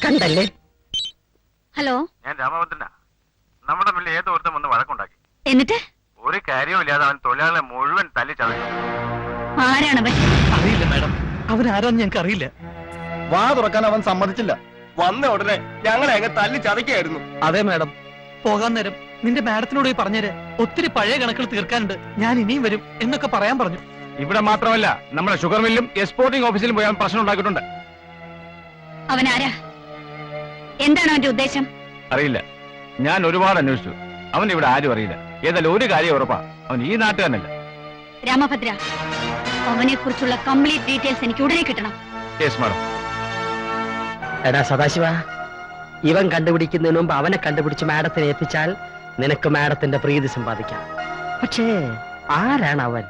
കണ്ടല്ലേ? ഹലോ, ഞാൻ രാമഭദ്രനാ. നമ്മുടെ മുന്നിൽ ഏതോ ഒരുത്തം വന്ന് വഴക്കുണ്ടാക്കി. എന്നിട്ട് ഒരു കാര്യവും ഇല്ലാതെ അവൻ തൊഴിലാളികളെ മുഴുവൻ തല്ലി ചതച്ചു. ആരാണവൻ? അറിയില്ല മാഡം, അവനാരാന്ന് ഞങ്ങൾക്ക് അറിയില്ല. വാ തുറക്കാൻ അവൻ സമ്മതിച്ചില്ല. വന്ന ഉടനെ ഞങ്ങളെ അങ്ങ് തല്ലി ചതയ്ക്കായിരുന്നു. അതെ മാഡം, പോകാൻ നേരം നിന്റെ മാഡത്തിനോട് പോയി പറഞ്ഞേര്. ഒത്തിരി പഴയ കണക്കുകൾ തീർക്കാനുണ്ട്, ഞാൻ ഇനിയും വരും എന്നൊക്കെ പറയാൻ പറഞ്ഞു. ഇവിടെ മാത്രമല്ല, നമ്മുടെ ഷുഗർ മില്ലും എക്സ്പോർട്ടിംഗ് ഓഫീസിലും പോയി അവൻ പ്രശ്നം ഉണ്ടാക്കിയിട്ടുണ്ട്. അവനാരാ? എന്താണ് അവന്റെ ഉദ്ദേശം? അറിയില്ല, ഞാൻ ഒരുപാട് അന്വേഷിച്ചു. അവൻ ഇവിടെ ആരും അറിയില്ല. ഏതായാലും ഒരു കാര്യം ഉറപ്പാ, അവൻ ഈ നാട്ടുകാരനല്ല. രാമഭദ്ര, അവനെ കുറിച്ചുള്ള കംപ്ലീറ്റ് ഡീറ്റെയിൽസ് എനിക്ക് ഉടനെ കിട്ടണം. Yes madam. എടാ സദാശിവ, ഇവൻ കണ്ടുപിടിക്കുന്നതിന് മുമ്പ് അവനെ കണ്ടുപിടിച്ച് മാഡത്തിനെ എത്തിച്ചാൽ നിനക്ക് മാഡത്തിന്റെ പ്രീതി സമ്പാദിക്കാം. പക്ഷേ ആരാണ് അവൻ?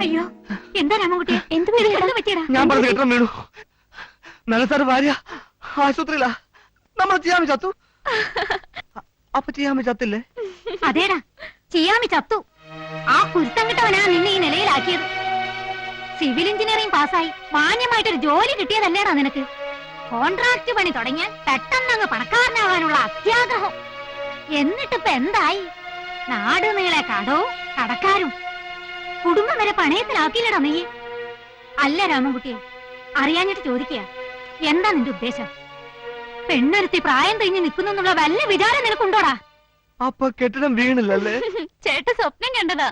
അയ്യോ, എന്താ രാമൻകുട്ടിയെ? എന്ത് പറ്റിയടാ? ഞാൻ പറഞ്ഞ കെട്ടം വീണു. നനസാറ് ഭാര്യ ആശുപത്രിയിലാ. നമ്മൾ ചെയ്യാമി ചത്തു. അപ്പൊ ചെയ്യാമി ചത്തില്ലേ? അതേടാ, ചെയ്യാമി ചത്തു. ആ കുരുത്തം കിട്ടവനാ നിന്നെ ഈ നിലയിലാക്കിയത്. സിവിൽ എഞ്ചിനീയറിംഗ് പാസ്സായി മാന്യമായിട്ടൊരു ജോലി കിട്ടിയതല്ലേടാ നിനക്ക്. കോൺട്രാക്ട് പണി തുടങ്ങിയാൽ പെട്ടെന്നങ്ങ് പണക്കാരനാവാനുള്ള അത്യാഗ്രഹം. എന്നിട്ടിപ്പ എന്തായി? നാട് നീളെ കടവും കടക്കാരും കുടുംബം വരെ പണയത്തിലാക്കിയില്ലടാ നീ. അല്ല രാമൻകുട്ടിയെ, അറിയാഞ്ഞിട്ട് ചോദിക്കുക, എന്താ നിന്റെ ഉദ്ദേശം? പെണ്ണൊരുത്തി പ്രായം കഴിഞ്ഞ് നിൽക്കുന്നുള്ള വല്ല വിചാരം നിനക്കുണ്ടോടാ? അപ്പൊ കെട്ടിടം വീണില്ലല്ലേ? ചേട്ട സ്വപ്നം കണ്ടതാ.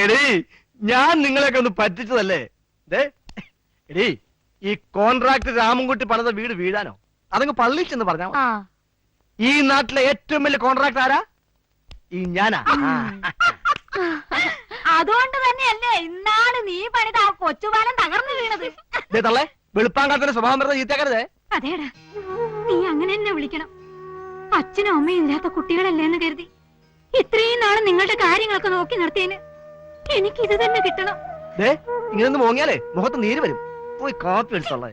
എടീ, ഞാൻ നിങ്ങളെയൊക്കെ ഒന്ന് പറ്റിച്ചതല്ലേ? എടീ, ഈ കോൺട്രാക്ട് രാമൻകുട്ടി പണിത വീട് വീഴാനോ? അതങ്ങ് പള്ളി ചെന്ന് പറഞ്ഞാ മതി. ഈ നാട്ടിലെ ഏറ്റവും വലിയ കോൺട്രാക്ട് ആരാ? ഈ ഞാനാ. അതുകൊണ്ട് തന്നെയല്ലേ ഇന്നാണ് നീ പണിത ആ കൊച്ചുപാലം തകർന്നു വീണത്. തള്ളേ, വെളുപ്പാങ്കാലത്തിന്റെ സ്വഭാവം വെറുതെ ചീത്തക്കരുതേ. അതേടാ, നീ അങ്ങനെ തന്നെ വിളിക്കണം. അച്ഛനും അമ്മയും ഇല്ലാത്ത കുട്ടികളല്ലേന്ന് കരുതി ഇത്രയും നാള് നിങ്ങളുടെ കാര്യങ്ങളൊക്കെ നോക്കി നിർത്തിയതിന് എനിക്ക് ഇത് തന്നെ കിട്ടണം. ഇങ്ങനൊന്ന് മോങ്ങിയാലേ മുഖത്ത് നീര് വരും. പോയി കാപ്പി എടുത്തോളേ.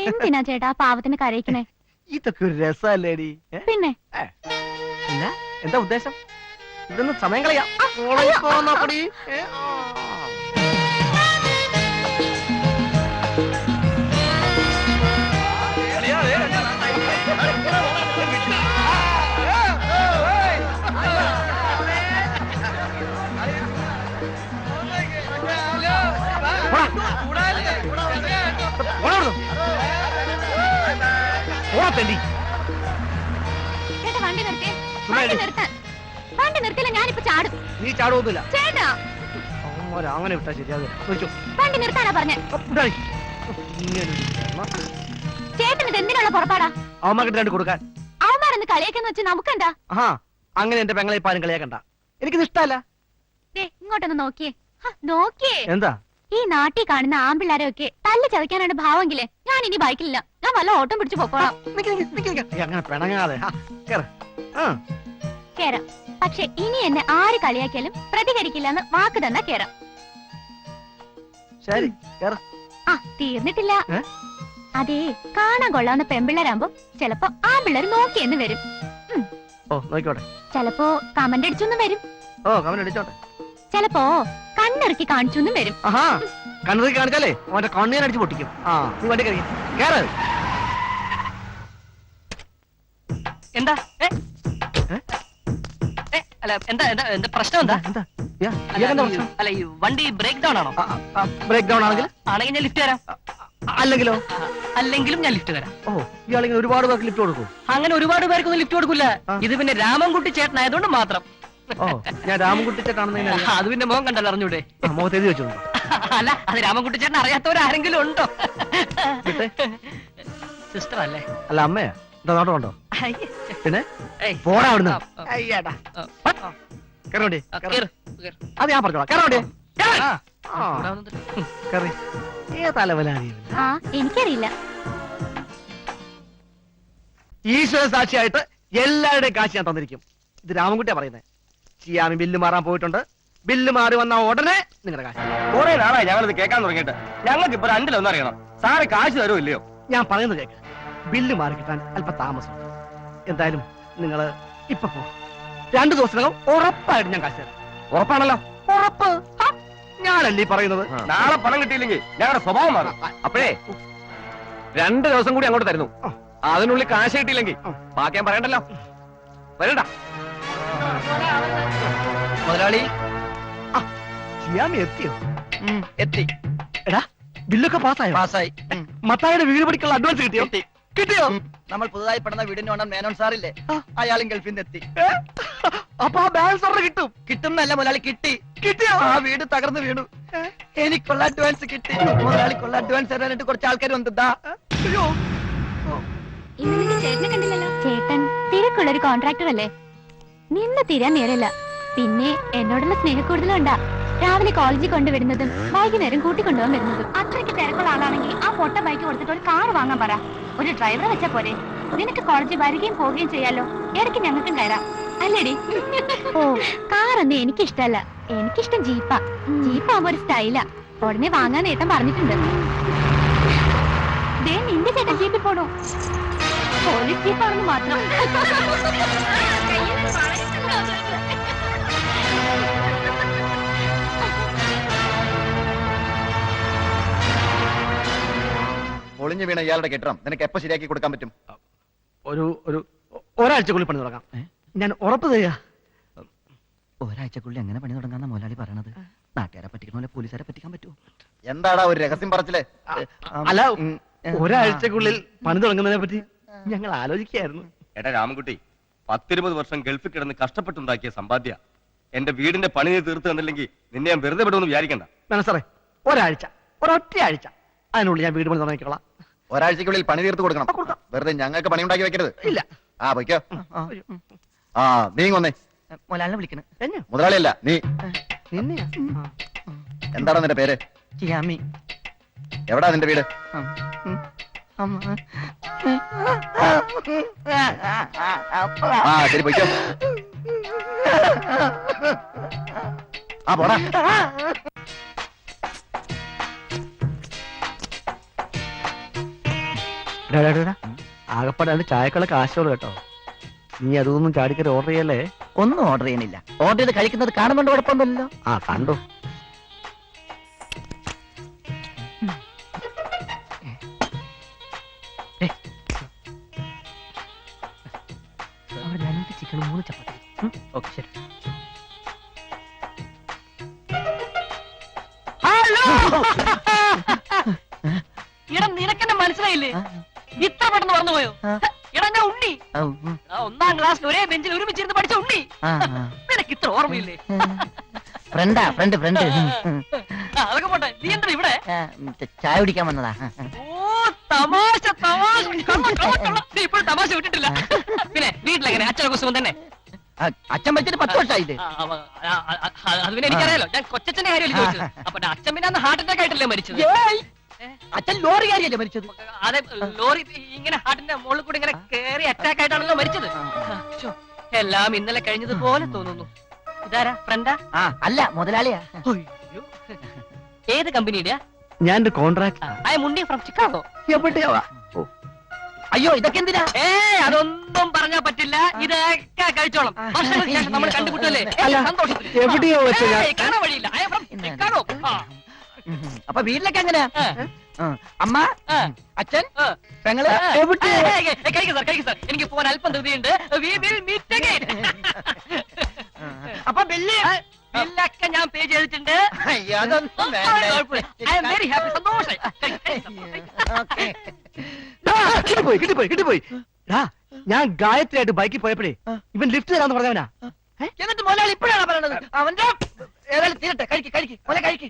എന്തിനാ ചേട്ടാ പാവത്തിന് കരയിക്കണേ? ഇതൊക്കെ ഒരു രസല്ലേടി. പിന്നെ എന്താ ഉദ്ദേശം? ഇതൊന്നും സമയം കളയാം. വണ്ടി നിർത്തിയേ. വണ്ടി നിർത്തില്ല, ഞാനിപ്പോ ചാടും. നീ ചാടുവൊന്നുമില്ല ചേട്ടാ. അങ്ങനെ വിട്ടാ ശരിയാകും. വണ്ടി നിർത്താനാ പറഞ്ഞേ. ചേട്ടന് എന്തിനുള്ള പുറപ്പാടാ? അവന്മാർക്ക് രണ്ട് കൊടുക്കാൻ. അവന്മാരെന്ന് കളിയാക്കെന്ന് വെച്ച് നമുക്കെന്താ? അങ്ങനെ എന്റെ പെങ്ങളെ ഇപ്പൊ ആരും കളിയാക്കണ്ട. എനിക്കിത് ഇഷ്ടമല്ല. ഇങ്ങോട്ടൊന്ന് നോക്കിയേ. നോക്കിയേ. എന്താ ഈ നാട്ടിൽ കാണുന്ന ആമ്പിള്ളാരെയൊക്കെ തല്ല് ചതയ്ക്കാനാണ് ഭാവമെങ്കിലേ ഞാൻ ഇനി ബൈക്കിലില്ല. ഞാൻ വല്ല ഓട്ടം പിടിച്ചു പോക്കോളാം. അങ്ങനെ പിണങ്ങാതെ കേറാം. പക്ഷെ ഇനി എന്നെ ആര് കളിയാക്കിയാലും പ്രതികരിക്കില്ലെന്ന് വാക്ക് തന്നാ കേറാം. ശരി, തീർന്നിട്ടില്ല. അതേ, കാണാൻ കൊള്ളാവുന്ന പെമ്പിള്ളേരാകുമ്പോ ചിലപ്പോ ആമ്പിള്ളേർ നോക്കിയെന്ന് വരും. നോക്കിക്കോട്ടെ. ചിലപ്പോ കമന്റ് അടിച്ചൊന്നും വരും. കമന്റ് അടിച്ചോട്ടെ. ചിലപ്പോ കണ്ണിറക്കി കാണിച്ചൊന്നും വരും. കണ്ണിറക്കി കാണിച്ചാലേ അവന്റെ കണ്ണീർ അടിച്ച് പൊട്ടിക്കും. നീ വണ്ടി കയറി കേറ്. എന്താ അല്ല, എന്താ എന്താ എന്താ പ്രശ്നം? എന്താ അല്ല, ഈ വണ്ടി ബ്രേക്ക് ഡൗൺ ആണോ? ബ്രേക്ക് ഡൗൺ ആണെങ്കിൽ ഞാൻ ലിഫ്റ്റ് തരാം. അല്ലെങ്കിലോ? അല്ലെങ്കിലും ഞാൻ ലിഫ്റ്റ് തരാം. ഇയാളിങ്ങനെ ഒരുപാട് പേർക്ക് ലിഫ്റ്റ് കൊടുക്കും? അങ്ങനെ ഒരുപാട് പേർക്കൊന്നും ലിഫ്റ്റ് കൊടുക്കില്ല. ഇത് പിന്നെ രാമൻകുട്ടി ചേട്ടനായതുകൊണ്ട് മാത്രം. ഞാൻ രാമൻകുട്ടി ചേട്ടനാണെന്ന് അത് പിന്നെ മോൻ കണ്ടല്ലോ, അറിഞ്ഞൂടെ? മുഖത്ത് എഴുതി വെച്ചിട്ടുണ്ടോ? അല്ല, അത് രാമൻകുട്ടി ചേട്ടൻ അറിയാത്തവരാരെങ്കിലും ഉണ്ടോ? സിസ്റ്റർ അല്ലേ? അല്ല, അമ്മയാ. എന്താ നോട്ടമുണ്ടോ? പിന്നെ പോടാ അവിടുന്ന്. അത് ഞാൻ പറഞ്ഞോളാം. കേറോട്ടെ. എനിക്കറിയില്ല. ഈശ്വര സാക്ഷിയായിട്ട് എല്ലാവരുടെയും കാശ് ഞാൻ തന്നിരിക്കും. ഇത് രാമൻകുട്ടിയാ പറയുന്നത്. ചെയ്യാമി ബില്ല് മാറാൻ പോയിട്ടുണ്ട്. ബില്ല് മാറി വന്ന ഉടനെ നിങ്ങളുടെ കാശ്. കുറെ നാളായി ഞങ്ങളിത് കേൾക്കാൻ തുടങ്ങിയിട്ട്. ഞങ്ങൾക്ക് ഇപ്പൊ രണ്ടിലൊന്നും അറിയണം. സാറ് കാശ് തരുമോ ഇല്ലയോ? ഞാൻ പറയുന്നത് കേക്ക്. ബില്ല് മാറി കിട്ടാൻ അല്പ താമസം. എന്തായാലും നിങ്ങൾ ഇപ്പൊ പോ. 2 ദിവസത്തിനകം ഉറപ്പായിട്ട് ഞാൻ കാശ് തരാം. ഉറപ്പാണല്ലോ. ഉറപ്പ്. ഞാനല്ലേ ഈ പറയുന്നത്. നാളെ പണം കിട്ടിയില്ലെങ്കിൽ ഞങ്ങളുടെ സ്വഭാവം മാറും. അപ്പോഴേ 2 ദിവസം കൂടി അങ്ങോട്ട് തരുന്നു. അതിനുള്ളിൽ കാശ് കിട്ടിയില്ലെങ്കിൽ ബാക്കി ഞാൻ പറയണ്ടല്ലോ. വരണ്ട മുതലാളി ഷിയാമി എത്തിയോ? എത്തി. എടാ ബില്ലൊക്കെ പാസ്സായോ? പാസ്സായി. മത്തായിയുടെ വീട് പടിക്കുള്ള അഡ്വാൻസ് കിട്ടിയോ? കിട്ടിയോ? നമ്മൾ പുതുതായി പണിത വീടിന് വേണം മേനോൻ സാറില്ലേ, അയാളും ഗൾഫിൽ നിന്ന് എത്തി. അപ്പൊ ആ ബാലൻസ് ഓർഡർ കിട്ടും. കിട്ടുന്നല്ല മുതലാളി, കിട്ടി. കിട്ടിയോ? ആ വീട് തകർന്നു വീണു. എനിക്കുള്ള അഡ്വാൻസ് കിട്ടി. മുതലാളിക്കുള്ള അഡ്വാൻസ് തരാനായിട്ട് കുറച്ച് ആൾക്കാർ വന്നതാ. അയ്യോ, ഇന്ന് ചേട്ടനെ കണ്ടില്ലല്ലോ. ചേട്ടൻ തിരക്കുള്ളൊരു കോൺട്രാക്ടർ അല്ലേ, നിന്ന് തീരാൻ നേരല്ല. പിന്നെ എന്നോടുള്ള സ്നേഹക്കൂടുതലുണ്ടാ. രാവിലെ കോളേജിൽ കൊണ്ടുവരുന്നതും വൈകുന്നേരം കൂട്ടിക്കൊണ്ടുപോകാൻ വരുന്നതും. അത്രയ്ക്ക് തിരക്കുള്ള ആളാണെങ്കിൽ ആ പൊട്ട ബൈക്ക് കൊടുത്തിട്ട് ഒരു കാർ വാങ്ങാൻ പറ. ഒരു ഡ്രൈവറെ വെച്ചാ പോരെ. നിനക്ക് കോളേജിൽ വരികയും പോവുകയും ചെയ്യാലോ. ഇടയ്ക്ക് ഞങ്ങൾക്കും കയറാം അല്ലേടി? ഓ, കാറൊന്നും എനിക്കിഷ്ടല്ല. എനിക്കിഷ്ടം ജീപ്പാ. ജീപ്പാകുമ്പോ ഒരു സ്റ്റൈലാ. ഉടനെ വാങ്ങാൻ ഏട്ടൻ പറഞ്ഞിട്ടുണ്ട്. ദേ നിന്റെ ചേട്ടൻ ജീപ്പിൽ പോണോ? പോലീസ് ജീപ്പാണെന്ന് മാത്രം. ഒളിഞ്ഞു വീണ ഇയാളുടെ കെട്ടിടം നിനക്ക് എപ്പോ ശരിയാക്കി കൊടുക്കാൻ പറ്റും? ഒരാഴ്ചക്കുള്ളിൽ പണി തുടങ്ങാം. ഞാൻ ഉറപ്പ് തരിക. ഒരാഴ്ചക്കുള്ളിൽ എങ്ങനെ പണി തുടങ്ങാന്ന മുതലാളി പറയണത്? നാട്ടുകാരെ പറ്റിക്കണ പോലെ പോലീസുകാരെ പറ്റിക്കാൻ പറ്റുമോ? എന്താടാ ഒരു രഹസ്യം പറച്ചില്ലേ? അല്ല, ഒരാഴ്ചക്കുള്ളിൽ പണി തുടങ്ങുന്നതിനെ പറ്റി ഞങ്ങൾ ആലോചിക്കായിരുന്നു. എടാ രാമൻകുട്ടി, 10-20 വർഷം ഗൾഫിൽ കിടന്ന് കഷ്ടപ്പെട്ടുണ്ടാക്കിയ സമ്പാദ്യ എന്റെ വീടിന്റെ പണി നീ തീർത്ത് തന്നില്ലെങ്കിൽ നിന്നെ ഞാൻ വെറുതെ വിടുമെന്ന് വിചാരിക്കണ്ട. മനസ്സറേ, ഒരാഴ്ച, ഒരൊറ്റ ആഴ്ച, അതിനുള്ളിൽ ഞാൻ വീട് പണി തുടങ്ങിക്കോളാം. ഒരാഴ്ചക്കുള്ളിൽ പണി തീർത്ത് കൊടുക്കണം. വെറുതെ ഞങ്ങൾക്ക് പണി ഉണ്ടാക്കി വെക്കരുത്. ഇല്ല. ആ പൊയ്ക്കോ. ആ നീ കൊന്നേ. മുതലാളിനെ വിളിക്കണ മുതലാളിയല്ല നീ. നിന്നെയാ? എന്താണ് നിന്റെ പേര്? ഷിയാമി. എവിടാ നിന്റെ വീട്? ആ ശരി പൊയ്ക്കോ. ആ പോടാ. ആകപ്പാടാണ് ചായക്കുള്ള കാശോളൂ കേട്ടോ. നീ അതൊന്നും ചാടിക്കറി ഓർഡർ ചെയ്യല്ലേ. ഒന്നും ഓർഡർ ചെയ്യണില്ല. ഓർഡർ ചെയ്ത് കഴിക്കുന്നത് കാണുന്നുണ്ട്, കുഴപ്പമൊന്നുമില്ലല്ലോ. ആ കണ്ടു. ചിക്കൻ 3 ചപ്പാത്തി. ഓക്കെ ശരി. ഇട നിനക്കെന്നെ മനസ്സിലായില്ലേ? ഇത്ര പെട്ടെന്ന് പറഞ്ഞു പോയോ? ഇടാ ഞാൻ ഉണ്ണി. 1ാം ക്ലാസ്സിൽ ഒരേ ബെഞ്ചിൽ ഒരുമിച്ചിരുന്ന് പഠിച്ച ഉണ്ണി. നിനക്ക് ഇത്ര ഓർമ്മയില്ലേ? ഫ്രണ്ട്. അതൊക്കെ പോട്ടെ, നീ എന്താ ഇവിടെ? ചായ കുടിക്കാൻ വന്നതാ. ഓ തമാശ തമാശ. നീ ഇപ്പോഴും തമാശ വിട്ടിട്ടില്ല. പിന്നെ വീട്ടിലെങ്ങനെ അച്ഛനൊക്കെ സുഖം തന്നെ? അച്ഛൻ മരിച്ചിട്ട് 10 വർഷമായില്ലേ? അത് പിന്നെ എനിക്കറിയാലോ. ഞാൻ കൊച്ചച്ഛന്റെ കാര്യമല്ലേ ചോദിച്ചത്. അപ്പൊ അച്ഛൻ പിന്നെ അന്ന് ഹാർട്ട് അറ്റാക്ക് ആയിട്ടല്ലേ മരിച്ചത്? അച്ഛൻ ലോറി കാര്യല്ലേ മരിച്ചത്? അതെ, ലോറി ഇങ്ങനെ ഹാർട്ടിന്റെ മുകളിൽ കൂടി ഇങ്ങനെ കേറി അറ്റാക്ക് ആയിട്ടാണല്ലോ മരിച്ചത്. ശ്ശോ, എല്ലാം ഇന്നലെ കഴിഞ്ഞതുപോലെ തോന്നുന്നു. ഇതാരാ ഫ്രണ്ടാ? അല്ല, മുതലാളിയാ. അയ്യോ, ഏത് കമ്പനിയുടെ? ഞാനൊരു കോൺട്രാക്ട്. ഐ മുണ്ടി ഫ്രം ചിക്കാഗോ. എവിടെയാ? അയ്യോ, ഇതൊക്കെ എന്തിനാ? അതൊന്നും പറഞ്ഞാ പറ്റില്ല. ഇതൊക്കെ കഴിച്ചോളാം. വർഷങ്ങൾക്ക് ശേഷം നമ്മൾ കണ്ടുമുട്ടല്ലേ? സന്തോഷം. എവിടെയോ വെച്ച് ഞാൻ കാണാൻ വഴിയില്ല. I from Chicago. അപ്പൊ വീട്ടിലൊക്കെ എങ്ങനെയാ? അമ്മ, അച്ഛൻ, പെങ്ങള്? കഴിക്കും സാർ. എനിക്ക് പോകാൻ അല്പം ധൃതിയുണ്ട്. We will meet again. അപ്പൊ ബില്ലൊക്കെ ഞാൻ പേ ചെയ്തിട്ടുണ്ട്. I am very happy. സന്തോഷായി. കിട്ടിപ്പോയി. ഞാൻ ഗായത്രിയായിട്ട് ബൈക്കിൽ പോയപ്പോഴേ ഇവൻ ലിഫ്റ്റ് തരാന്ന് പറഞ്ഞവനാ. എന്നിട്ട് മുതലാളി ഇപ്പോഴാണ് പറയണത്? അവന്റെ ഏതായാലും തീരട്ടെ. കഴിക്ക്.